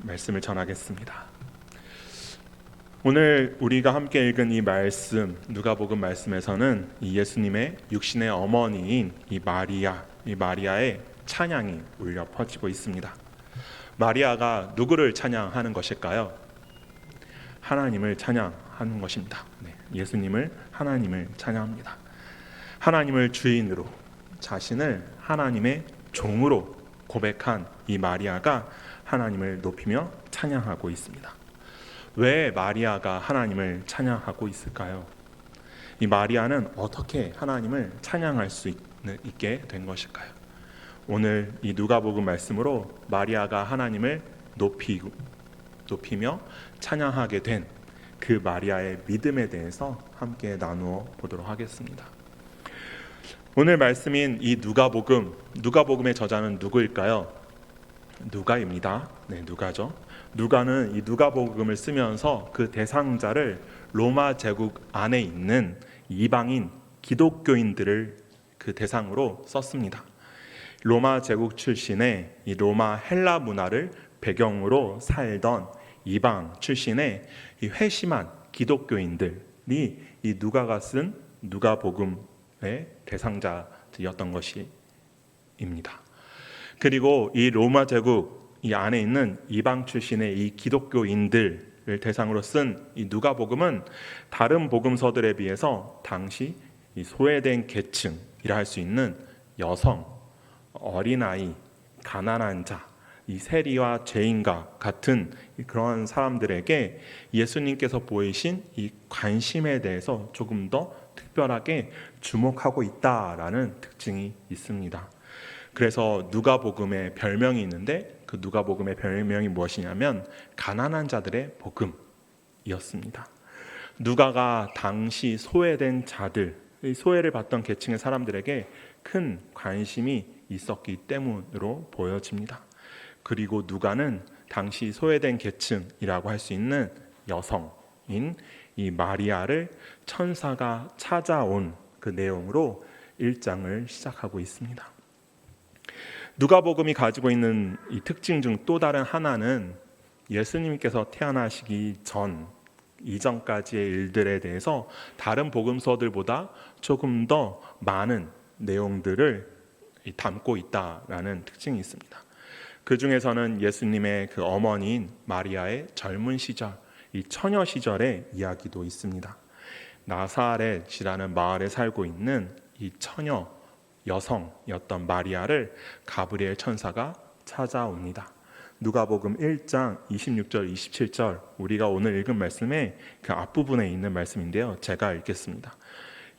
말씀을 전하겠습니다. 오늘 우리가 함께 읽은 이 말씀, 누가복음 말씀에서는 이 예수님의 육신의 어머니인 이 마리아의 찬양이 울려 퍼지고 있습니다. 마리아가 누구를 찬양하는 것일까요? 하나님을 찬양하는 것입니다. 예수님을, 하나님을 찬양합니다. 하나님을 주인으로, 자신을 하나님의 종으로 고백한 이 마리아가 하나님을 높이며 찬양하고 있습니다. 왜 마리아가 하나님을 찬양하고 있을까요? 이 마리아는 어떻게 하나님을 찬양할 수 있게 된 것일까요? 오늘 이 누가복음 말씀으로 마리아가 하나님을 높이며 찬양하게 된 그 마리아의 믿음에 대해서 함께 나누어 보도록 하겠습니다. 오늘 말씀인 이 누가복음의 저자는 누구일까요? 누가입니다. 누가죠. 누가는 이 누가복음을 쓰면서 그 대상자를 로마 제국 안에 있는 이방인 기독교인들을 그 대상으로 썼습니다. 로마 제국 출신의 이 로마 헬라 문화를 배경으로 살던 이방 출신의 이 회심한 기독교인들이 이 누가가 쓴 누가복음의 대상자였던 것입니다. 그리고 이 로마 제국 이 안에 있는 이방 출신의 이 기독교인들을 대상으로 쓴 이 누가복음은 다른 복음서들에 비해서 당시 이 소외된 계층이라 할 수 있는 여성, 어린아이, 가난한 자, 이 세리와 죄인과 같은 그런 사람들에게 예수님께서 보이신 이 관심에 대해서 조금 더 특별하게 주목하고 있다라는 특징이 있습니다. 그래서 누가복음의 별명이 있는데 그 누가복음의 별명이 무엇이냐면 가난한 자들의 복음이었습니다. 누가가 당시 소외된 자들, 소외를 받던 계층의 사람들에게 큰 관심이 있었기 때문으로 보여집니다. 그리고 누가는 당시 소외된 계층이라고 할 수 있는 여성인 이 마리아를 천사가 찾아온 그 내용으로 1장을 시작하고 있습니다. 누가복음이 가지고 있는 이 특징 중 또 다른 하나는 예수님께서 태어나시기 전 이전까지의 일들에 대해서 다른 복음서들보다 조금 더 많은 내용들을 담고 있다라는 특징이 있습니다. 그 중에서는 예수님의 그 어머니인 마리아의 젊은 시절, 이 처녀 시절의 이야기도 있습니다. 나사렛이라는 마을에 살고 있는 이 처녀 여성이었던 마리아를 가브리엘 천사가 찾아옵니다. 누가복음 1장 26절 27절 우리가 오늘 읽은 말씀의 그 앞부분에 있는 말씀인데요. 제가 읽겠습니다.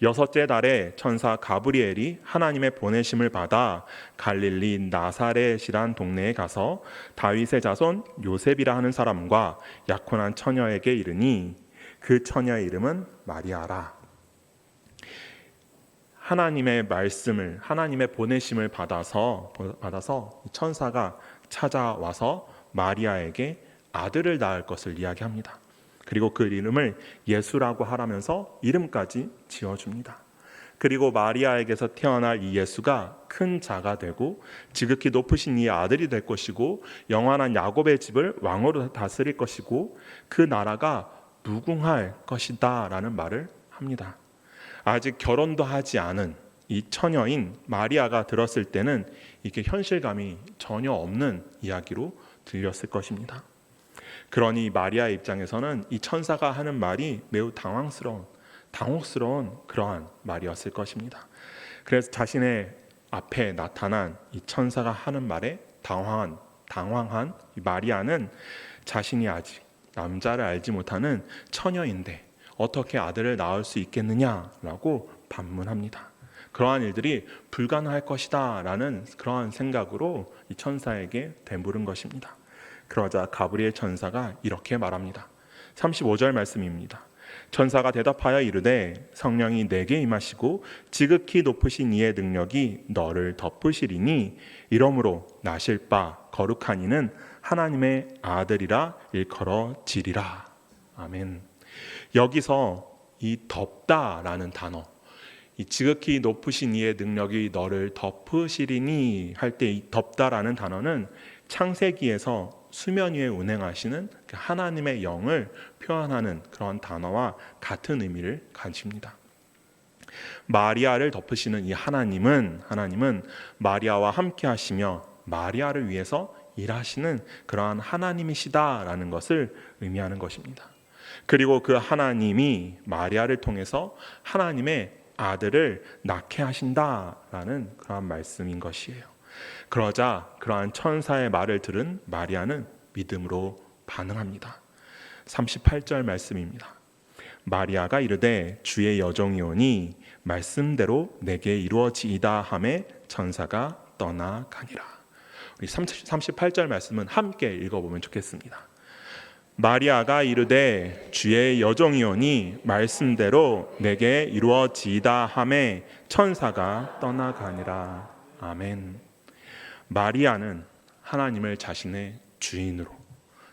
여섯째 달에 천사 가브리엘이 하나님의 보내심을 받아 갈릴리 나사렛이란 동네에 가서 다윗의 자손 요셉이라 하는 사람과 약혼한 처녀에게 이르니 그 처녀의 이름은 마리아라. 하나님의 말씀을, 하나님의 보내심을 받아서 천사가 찾아와서 마리아에게 아들을 낳을 것을 이야기합니다. 그리고 그 이름을 예수라고 하라면서 이름까지 지어줍니다. 그리고 마리아에게서 태어날 이 예수가 큰 자가 되고 지극히 높으신 이 아들이 될 것이고 영원한 야곱의 집을 왕으로 다스릴 것이고 그 나라가 무궁할 것이다 라는 말을 합니다. 아직 결혼도 하지 않은 이 처녀인 마리아가 들었을 때는 이게 현실감이 전혀 없는 이야기로 들렸을 것입니다. 그러니 마리아의 입장에서는 이 천사가 하는 말이 매우 당혹스러운 그러한 말이었을 것입니다. 그래서 자신의 앞에 나타난 이 천사가 하는 말에 당황한 이 마리아는 자신이 아직 남자를 알지 못하는 처녀인데 어떻게 아들을 낳을 수 있겠느냐라고 반문합니다. 그러한 일들이 불가능할 것이다 라는 그러한 생각으로 이 천사에게 되물은 것입니다. 그러자 가브리엘 천사가 이렇게 말합니다. 35절 말씀입니다. 천사가 대답하여 이르되 성령이 내게 임하시고 지극히 높으신 이의 능력이 너를 덮으시리니 이러므로 나실 바 거룩한 이는 하나님의 아들이라 일컬어지리라. 아멘. 여기서 이 덮다라는 단어, 이 지극히 높으신 이의 능력이 너를 덮으시리니 할 때 이 덮다라는 단어는 창세기에서 수면 위에 운행하시는 그 하나님의 영을 표현하는 그런 단어와 같은 의미를 가집니다. 마리아를 덮으시는 이 하나님은 마리아와 함께 하시며 마리아를 위해서 일하시는 그러한 하나님이시다라는 것을 의미하는 것입니다. 그리고 그 하나님이 마리아를 통해서 하나님의 아들을 낳게 하신다라는 그러한 말씀인 것이에요. 그러자 그러한 천사의 말을 들은 마리아는 믿음으로 반응합니다. 38절 말씀입니다. 마리아가 이르되 주의 여종이오니 말씀대로 내게 이루어지이다 하매 천사가 떠나가니라. 우리 38절 말씀은 함께 읽어보면 좋겠습니다. 마리아가 이르되 주의 여종이오니 말씀대로 내게 이루어지이다 하매 천사가 떠나가니라. 아멘. 마리아는 하나님을 자신의 주인으로,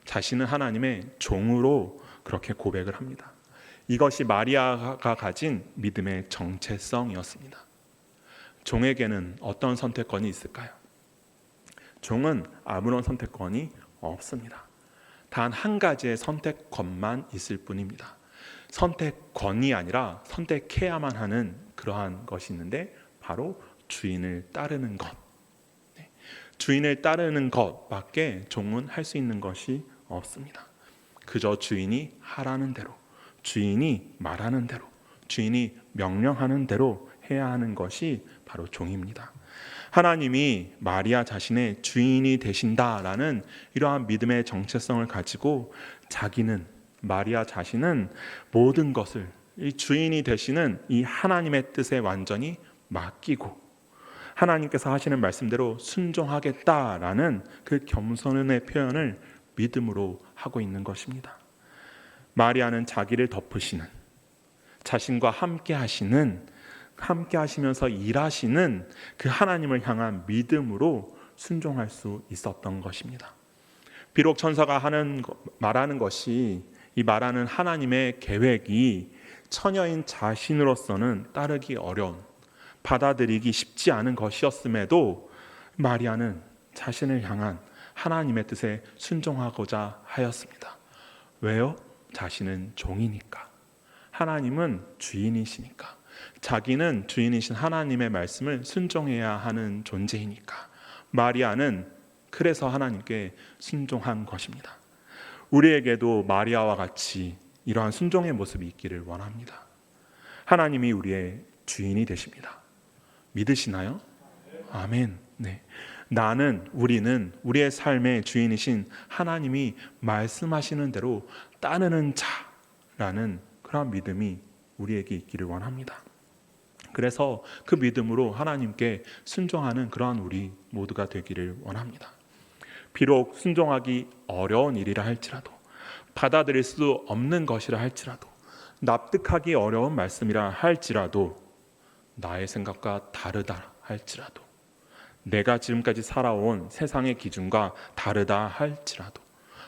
자신은 하나님의 종으로 그렇게 고백을 합니다. 이것이 마리아가 가진 믿음의 정체성이었습니다. 종에게는 어떤 선택권이 있을까요? 종은 아무런 선택권이 없습니다. 단 한 가지의 선택권만 있을 뿐입니다. 선택권이 아니라 선택해야만 하는 그러한 것이 있는데 바로 주인을 따르는 것. 주인을 따르는 것밖에 종은 할 수 있는 것이 없습니다. 그저 주인이 하라는 대로, 주인이 말하는 대로, 주인이 명령하는 대로 해야 하는 것이 바로 종입니다. 하나님이 마리아 자신의 주인이 되신다라는 이러한 믿음의 정체성을 가지고 마리아 자신은 모든 것을 이 주인이 되시는 이 하나님의 뜻에 완전히 맡기고 하나님께서 하시는 말씀대로 순종하겠다라는 그 겸손의 표현을 믿음으로 하고 있는 것입니다. 마리아는 자기를 덮으시는, 자신과 함께 하시면서 일하시는 그 하나님을 향한 믿음으로 순종할 수 있었던 것입니다. 비록 천사가 말하는 것이, 이 말하는 하나님의 계획이 처녀인 자신으로서는 따르기 어려운, 받아들이기 쉽지 않은 것이었음에도 마리아는 자신을 향한 하나님의 뜻에 순종하고자 하였습니다. 왜요? 자신은 종이니까. 하나님은 주인이시니까. 자기는 주인이신 하나님의 말씀을 순종해야 하는 존재이니까. 마리아는 그래서 하나님께 순종한 것입니다. 우리에게도 마리아와 같이 이러한 순종의 모습이 있기를 원합니다. 하나님이 우리의 주인이 되십니다. 믿으시나요? 아멘. 네. 우리는 우리의 삶의 주인이신 하나님이 말씀하시는 대로 따르는 자라는 그런 믿음이 우리에게 있기를 원합니다. 그래서 그 믿음으로 하나님께 순종하는 그러한 우리 모두가 되기를 원합니다. 비록 순종하기 어려운 일이라 할지라도, 받아들일 수 없는 것이라 할지라도, 납득하기 어려운 말씀이라 할지라도, 나의 생각과 다르다 할지라도, 내가 지금까지 살아온 세상의 기준과 다르다 할지라도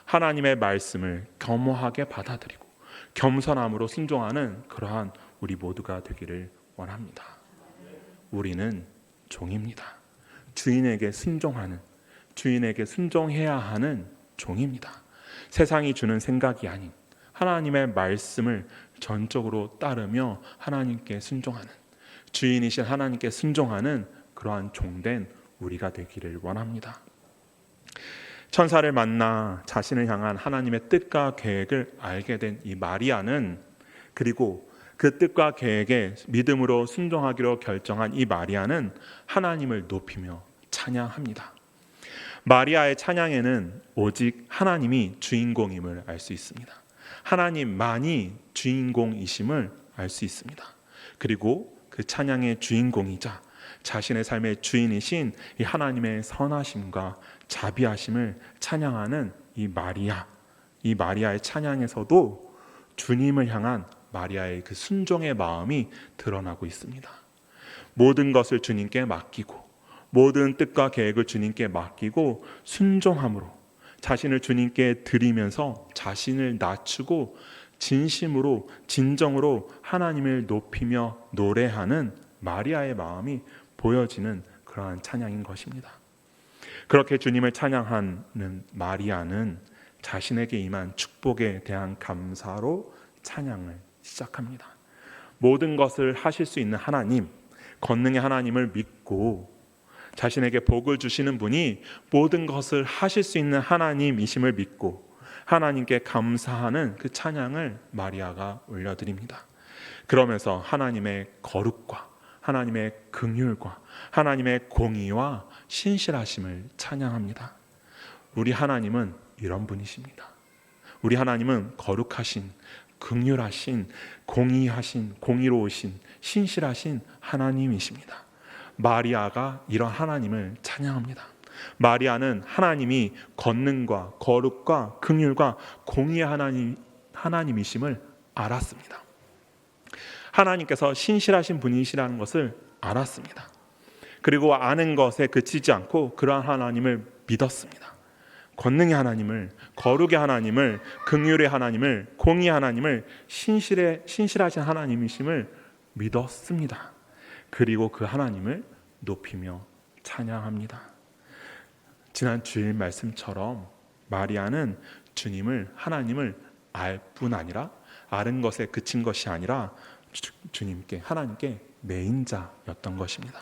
하나님의 말씀을 겸허하게 받아들이고 겸손함으로 순종하는 그러한 우리 모두가 되기를 원합니다. 우리는 종입니다. 주인에게 순종해야 하는 종입니다. 세상이 주는 생각이 아닌 하나님의 말씀을 전적으로 따르며 하나님께 순종하는, 주인이신 하나님께 순종하는 그러한 종된 우리가 되기를 원합니다. 천사를 만나 자신을 향한 하나님의 뜻과 계획을 알게 된 이 마리아는, 그리고 그 뜻과 계획에 믿음으로 순종하기로 결정한 이 마리아는 하나님을 높이며 찬양합니다. 마리아의 찬양에는 오직 하나님이 주인공임을 알 수 있습니다. 하나님만이 주인공이심을 알 수 있습니다. 그리고 그 찬양의 주인공이자 자신의 삶의 주인이신 이 하나님의 선하심과 자비하심을 찬양하는 이 마리아의 찬양에서도 주님을 향한 마리아의 그 순종의 마음이 드러나고 있습니다. 모든 것을 주님께 맡기고, 모든 뜻과 계획을 주님께 맡기고 순종함으로 자신을 주님께 드리면서 자신을 낮추고 진심으로 진정으로 하나님을 높이며 노래하는 마리아의 마음이 보여지는 그러한 찬양인 것입니다. 그렇게 주님을 찬양하는 마리아는 자신에게 임한 축복에 대한 감사로 찬양을 시작합니다. 모든 것을 하실 수 있는 하나님, 권능의 하나님을 믿고 자신에게 복을 주시는 분이 모든 것을 하실 수 있는 하나님이심을 믿고 하나님께 감사하는 그 찬양을 마리아가 올려드립니다. 그러면서 하나님의 거룩과 하나님의 긍휼과 하나님의 공의와 신실하심을 찬양합니다. 우리 하나님은 이런 분이십니다. 우리 하나님은 거룩하신, 긍휼하신, 공의하신, 공의로우신, 신실하신 하나님이십니다. 마리아가 이런 하나님을 찬양합니다. 마리아는 하나님이 권능과 거룩과 긍휼과 공의의 하나님이심을 알았습니다. 하나님께서 신실하신 분이시라는 것을 알았습니다. 그리고 아는 것에 그치지 않고 그러한 하나님을 믿었습니다. 권능의 하나님을, 거룩의 하나님을, 긍휼의 하나님을, 공의의 하나님을, 신실하신 하나님이심을 믿었습니다. 그리고 그 하나님을 높이며 찬양합니다. 지난 주일 말씀처럼 마리아는 하나님을 알 뿐 아니라 아는 것에 그친 것이 아니라 주님께, 하나님께 매인자였던 것입니다.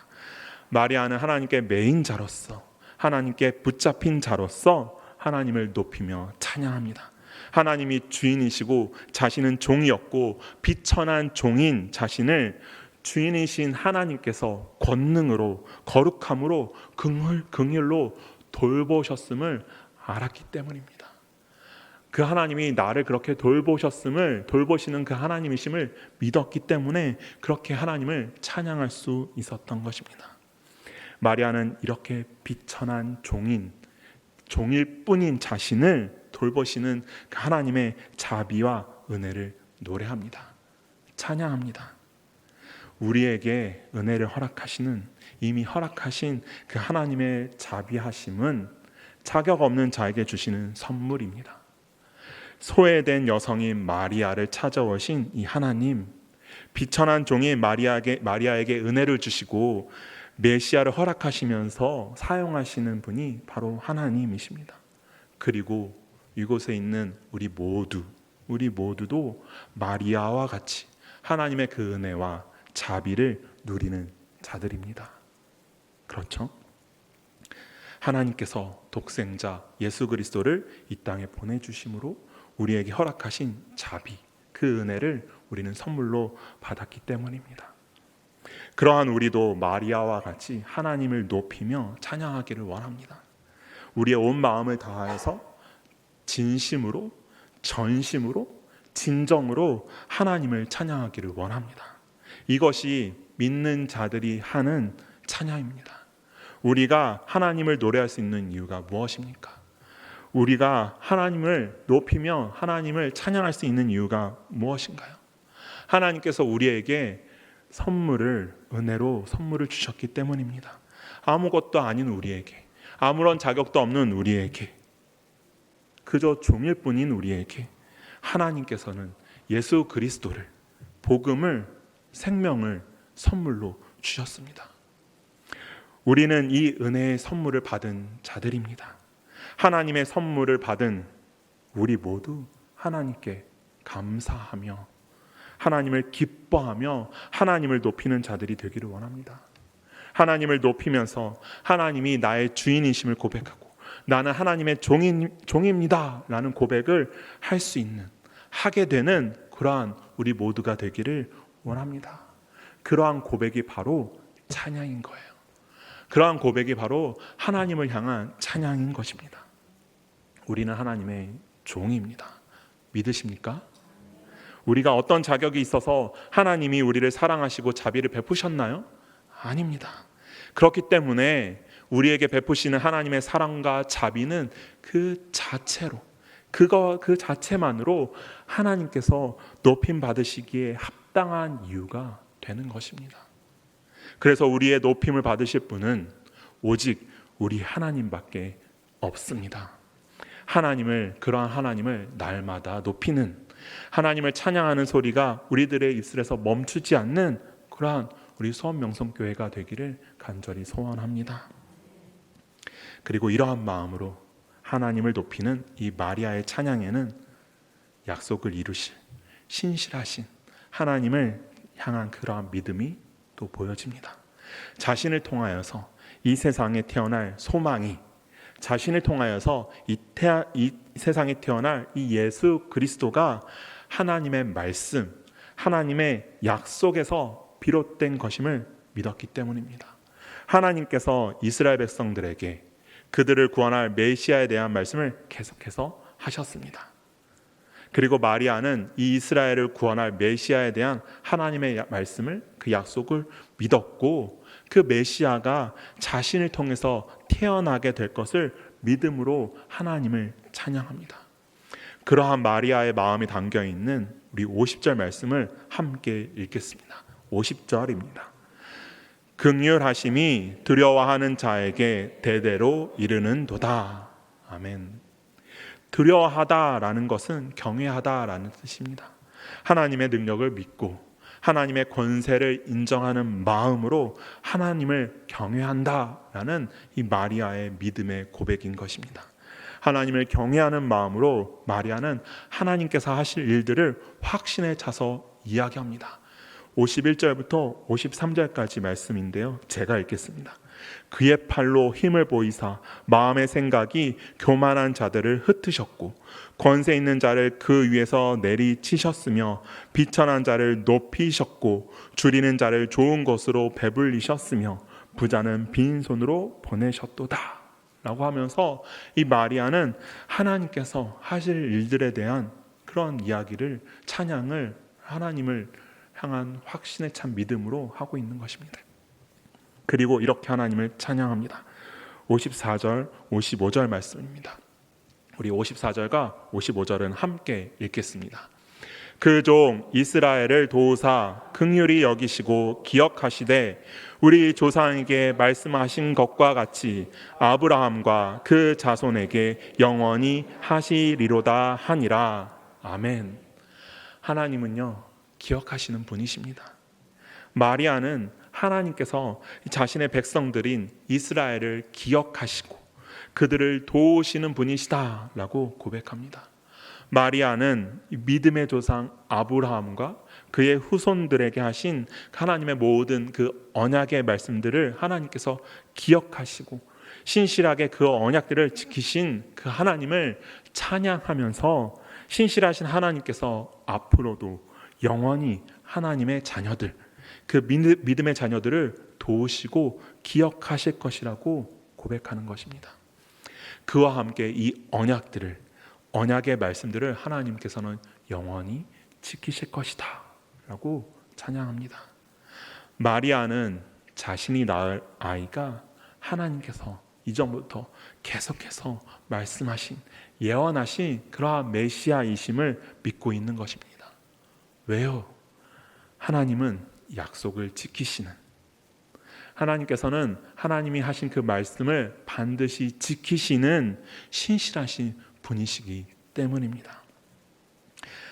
마리아는 하나님께 매인자로서, 하나님께 붙잡힌 자로서 하나님을 높이며 찬양합니다. 하나님이 주인이시고 자신은 종이었고 비천한 종인 자신을 주인이신 하나님께서 권능으로, 거룩함으로, 긍휼로 돌보셨음을 알았기 때문입니다. 그 하나님이 나를 그렇게 돌보시는 그 하나님이심을 믿었기 때문에 그렇게 하나님을 찬양할 수 있었던 것입니다. 마리아는 이렇게 비천한 종일 뿐인 자신을 돌보시는 그 하나님의 자비와 은혜를 노래합니다. 찬양합니다. 우리에게 은혜를 이미 허락하신 그 하나님의 자비하심은 자격 없는 자에게 주시는 선물입니다. 소외된 여성인 마리아를 찾아오신 이 하나님, 비천한 종인 마리아에게 은혜를 주시고 메시아를 허락하시면서 사용하시는 분이 바로 하나님이십니다. 그리고 이곳에 있는 우리 모두도 마리아와 같이 하나님의 그 은혜와 자비를 누리는 자들입니다. 그렇죠? 하나님께서 독생자 예수 그리스도를 이 땅에 보내주심으로 우리에게 허락하신 자비, 그 은혜를 우리는 선물로 받았기 때문입니다. 그러한 우리도 마리아와 같이 하나님을 높이며 찬양하기를 원합니다. 우리의 온 마음을 다해서 진심으로, 전심으로, 진정으로 하나님을 찬양하기를 원합니다. 이것이 믿는 자들이 하는 찬양입니다. 우리가 하나님을 노래할 수 있는 이유가 무엇입니까? 우리가 하나님을 높이며 하나님을 찬양할 수 있는 이유가 무엇인가요? 하나님께서 우리에게 은혜로 선물을 주셨기 때문입니다. 아무것도 아닌 우리에게, 아무런 자격도 없는 우리에게, 그저 종일 뿐인 우리에게 하나님께서는 예수 그리스도를, 복음을, 생명을 선물로 주셨습니다. 우리는 이 은혜의 선물을 받은 자들입니다. 하나님의 선물을 받은 우리 모두 하나님께 감사하며 하나님을 기뻐하며 하나님을 높이는 자들이 되기를 원합니다. 하나님을 높이면서 하나님이 나의 주인이심을 고백하고 나는 하나님의 종입니다 라는 고백을 하게 되는 그러한 우리 모두가 되기를 원합니다. 그러한 고백이 바로 찬양인 거예요. 그러한 고백이 바로 하나님을 향한 찬양인 것입니다. 우리는 하나님의 종입니다. 믿으십니까? 우리가 어떤 자격이 있어서 하나님이 우리를 사랑하시고 자비를 베푸셨나요? 아닙니다. 그렇기 때문에 우리에게 베푸시는 하나님의 사랑과 자비는 그 자체만으로 하나님께서 높임 받으시기에 합당한 이유가 되는 것입니다. 그래서 우리의 높임을 받으실 분은 오직 우리 하나님밖에 없습니다. 그러한 하나님을 날마다 높이는, 하나님을 찬양하는 소리가 우리들의 입술에서 멈추지 않는 그러한 우리 수원명성교회가 되기를 간절히 소원합니다. 그리고 이러한 마음으로 하나님을 높이는 이 마리아의 찬양에는 약속을 이루실 신실하신 하나님을 향한 그러한 믿음이 또 보여집니다. 자신을 통하여서 이 세상에 태어날 소망이, 자신을 통하여서 이 세상에 태어날 이 예수 그리스도가 하나님의 말씀, 하나님의 약속에서 비롯된 것임을 믿었기 때문입니다. 하나님께서 이스라엘 백성들에게 그들을 구원할 메시아에 대한 말씀을 계속해서 하셨습니다. 그리고 마리아는 이 이스라엘을 구원할 메시아에 대한 하나님의 말씀을, 그 약속을 믿었고, 그 메시아가 자신을 통해서 태어나게 될 것을 믿음으로 하나님을 찬양합니다. 그러한 마리아의 마음이 담겨 있는 우리 50절 말씀을 함께 읽겠습니다. 50절입니다. 긍휼하심이 두려워하는 자에게 대대로 이르는도다. 아멘. 두려워하다라는 것은 경외하다라는 뜻입니다. 하나님의 능력을 믿고 하나님의 권세를 인정하는 마음으로 하나님을 경외한다라는 이 마리아의 믿음의 고백인 것입니다. 하나님을 경외하는 마음으로 마리아는 하나님께서 하실 일들을 확신에 차서 이야기합니다. 51절부터 53절까지 말씀인데요, 제가 읽겠습니다. 그의 팔로 힘을 보이사 마음의 생각이 교만한 자들을 흩으셨고 권세 있는 자를 그 위에서 내리치셨으며 비천한 자를 높이셨고 줄이는 자를 좋은 것으로 배불리셨으며 부자는 빈손으로 보내셨도다 라고 하면서 이 마리아는 하나님께서 하실 일들에 대한 그런 이야기를, 찬양을 하나님을 향한 확신에 찬 믿음으로 하고 있는 것입니다. 그리고 이렇게 하나님을 찬양합니다. 54절, 55절 말씀입니다. 우리 54절과 55절은 함께 읽겠습니다. 그 종 이스라엘을 도우사 긍휼히 여기시고 기억하시되 우리 조상에게 말씀하신 것과 같이 아브라함과 그 자손에게 영원히 하시리로다 하니라. 아멘. 하나님은요, 기억하시는 분이십니다. 마리아는 하나님께서 자신의 백성들인 이스라엘을 기억하시고 그들을 도우시는 분이시다라고 고백합니다. 마리아는 믿음의 조상 아브라함과 그의 후손들에게 하신 하나님의 모든 그 언약의 말씀들을 하나님께서 기억하시고 신실하게 그 언약들을 지키신 그 하나님을 찬양하면서 신실하신 하나님께서 앞으로도 영원히 하나님의 자녀들, 그 믿음의 자녀들을 도우시고 기억하실 것이라고 고백하는 것입니다. 그와 함께 이 언약의 말씀들을 하나님께서는 영원히 지키실 것이다 라고 찬양합니다. 마리아는 자신이 낳을 아이가 하나님께서 이전부터 계속해서 말씀하신, 예언하신 그러한 메시아이심을 믿고 있는 것입니다. 왜요? 하나님은 약속을 지키시는, 하나님께서는 하나님이 하신 그 말씀을 반드시 지키시는 신실하신 분이시기 때문입니다.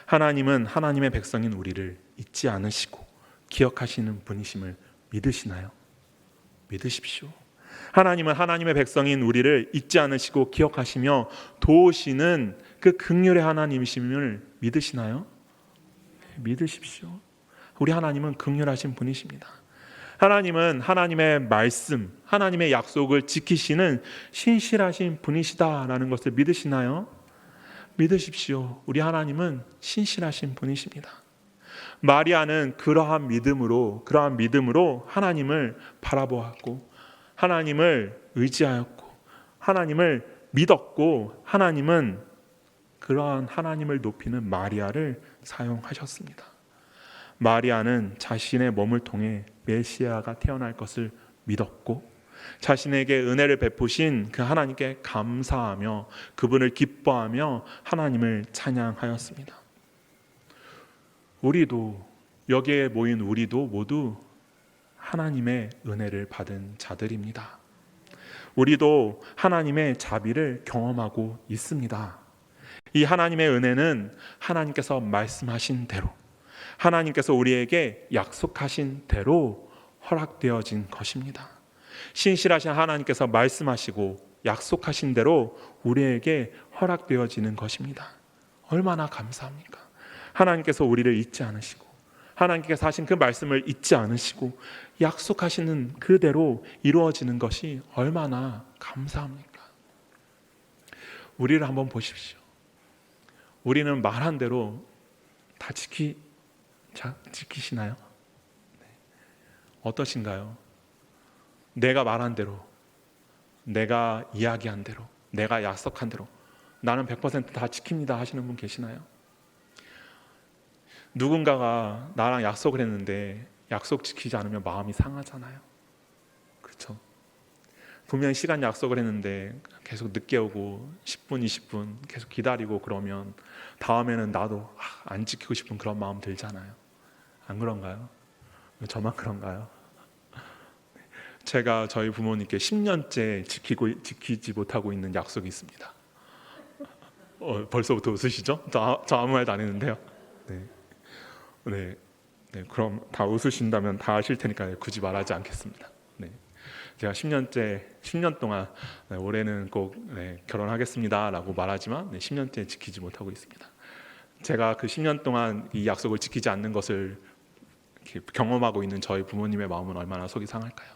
하나님은 하나님의 백성인 우리를 잊지 않으시고 기억하시는 분이심을 믿으시나요? 믿으십시오. 하나님은 하나님의 백성인 우리를 잊지 않으시고 기억하시며 도우시는 그 긍휼의 하나님이심을 믿으시나요? 믿으십시오. 우리 하나님은 긍휼하신 분이십니다. 하나님은 하나님의 말씀, 하나님의 약속을 지키시는 신실하신 분이시다라는 것을 믿으시나요? 믿으십시오. 우리 하나님은 신실하신 분이십니다. 마리아는 그러한 믿음으로 하나님을 바라보았고 하나님을 의지하였고 하나님을 믿었고 하나님은 그러한 하나님을 높이는 마리아를 사용하셨습니다. 마리아는 자신의 몸을 통해 메시아가 태어날 것을 믿었고 자신에게 은혜를 베푸신 그 하나님께 감사하며 그분을 기뻐하며 하나님을 찬양하였습니다. 우리도, 여기에 모인 우리도 모두 하나님의 은혜를 받은 자들입니다. 우리도 하나님의 자비를 경험하고 있습니다. 이 하나님의 은혜는 하나님께서 말씀하신 대로, 하나님께서 우리에게 약속하신 대로 허락되어진 것입니다. 신실하신 하나님께서 말씀하시고 약속하신 대로 우리에게 허락되어지는 것입니다. 얼마나 감사합니까? 하나님께서 우리를 잊지 않으시고 하나님께서 하신 그 말씀을 잊지 않으시고 약속하시는 그대로 이루어지는 것이 얼마나 감사합니까? 우리를 한번 보십시오. 우리는 말한 대로 다 지키시나요? 네. 어떠신가요? 내가 말한 대로, 내가 이야기한 대로, 내가 약속한 대로 나는 100%다 지킵니다 하시는 분 계시나요? 누군가가 나랑 약속을 했는데 약속 지키지 않으면 마음이 상하잖아요. 그렇죠? 분명히 시간 약속을 했는데 계속 늦게 오고 10분, 20분 계속 기다리고 그러면 다음에는 나도 안 지키고 싶은 그런 마음 들잖아요. 안 그런가요? 저만 그런가요? 제가 저희 부모님께 10년째 지키지 못하고 있는 약속이 있습니다. 벌써부터 웃으시죠? 저 아무 말도 안 했는데요. 네, 그럼 다 웃으신다면 다 아실 테니까 굳이 말하지 않겠습니다. 제가 10년 동안 올해는 꼭 결혼하겠습니다라고 말하지만 10년째 지키지 못하고 있습니다. 제가 그 10년 동안 이 약속을 지키지 않는 것을 경험하고 있는 저희 부모님의 마음은 얼마나 속이 상할까요?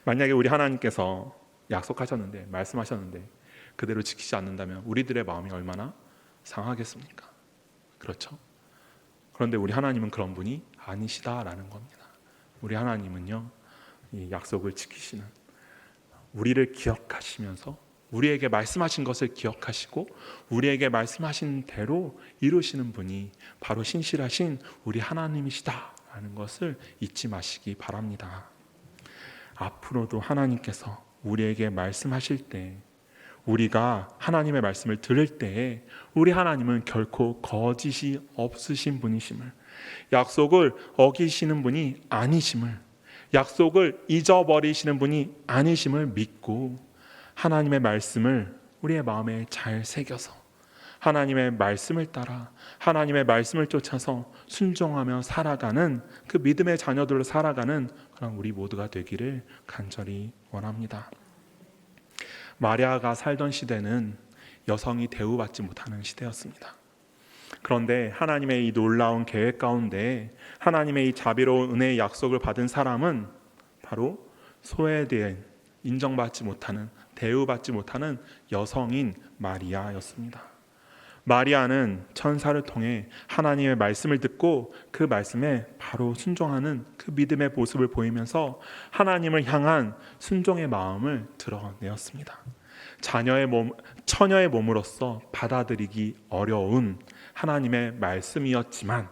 만약에 우리 하나님께서 약속하셨는데 말씀하셨는데 그대로 지키지 않는다면 우리들의 마음이 얼마나 상하겠습니까? 그렇죠? 그런데 우리 하나님은 그런 분이 아니시다라는 겁니다. 우리 하나님은요, 이 약속을 지키시는, 우리를 기억하시면서 우리에게 말씀하신 것을 기억하시고 우리에게 말씀하신 대로 이루시는 분이 바로 신실하신 우리 하나님이시다라는 것을 잊지 마시기 바랍니다. 앞으로도 하나님께서 우리에게 말씀하실 때, 우리가 하나님의 말씀을 들을 때에 우리 하나님은 결코 거짓이 없으신 분이심을, 약속을 어기시는 분이 아니심을, 약속을 잊어버리시는 분이 아니심을 믿고 하나님의 말씀을 우리의 마음에 잘 새겨서 하나님의 말씀을 따라 하나님의 말씀을 쫓아서 순종하며 살아가는 그 믿음의 자녀들로 살아가는 그런 우리 모두가 되기를 간절히 원합니다. 마리아가 살던 시대는 여성이 대우받지 못하는 시대였습니다. 그런데 하나님의 이 놀라운 계획 가운데 하나님의 이 자비로운 은혜의 약속을 받은 사람은 바로 소외된, 인정받지 못하는, 대우받지 못하는 여성인 마리아였습니다. 마리아는 천사를 통해 하나님의 말씀을 듣고 그 말씀에 바로 순종하는 그 믿음의 모습을 보이면서 하나님을 향한 순종의 마음을 드러내었습니다. 처녀의 몸으로서 받아들이기 어려운 하나님의 말씀이었지만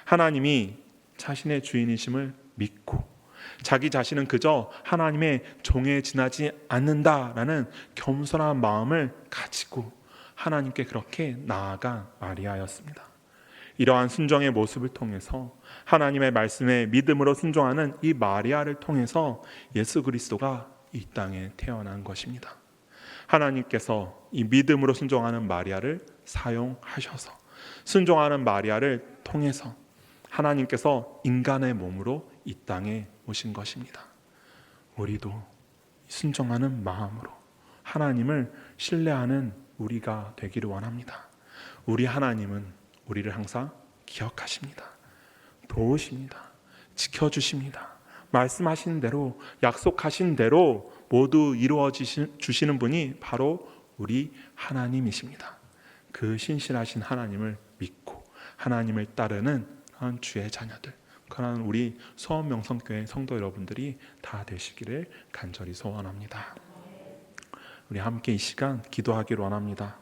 하나님이 자신의 주인이심을 믿고 자기 자신은 그저 하나님의 종에 지나지 않는다라는 겸손한 마음을 가지고 하나님께 그렇게 나아간 마리아였습니다. 이러한 순종의 모습을 통해서 하나님의 말씀에 믿음으로 순종하는 이 마리아를 통해서 예수 그리스도가 이 땅에 태어난 것입니다. 하나님께서 이 믿음으로 순종하는 마리아를 사용하셔서 순종하는 마리아를 통해서 하나님께서 인간의 몸으로 이 땅에 오신 것입니다. 우리도 순종하는 마음으로 하나님을 신뢰하는 우리가 되기를 원합니다. 우리 하나님은 우리를 항상 기억하십니다. 도우십니다. 지켜주십니다. 말씀하신 대로, 약속하신 대로 모두 이루어 주시는 분이 바로 우리 하나님이십니다. 그 신실하신 하나님을 믿고 하나님을 따르는 그런 주의 자녀들, 그런 우리 소원명성교회 성도 여러분들이 다 되시기를 간절히 소원합니다. 우리 함께 이 시간 기도하기를 원합니다.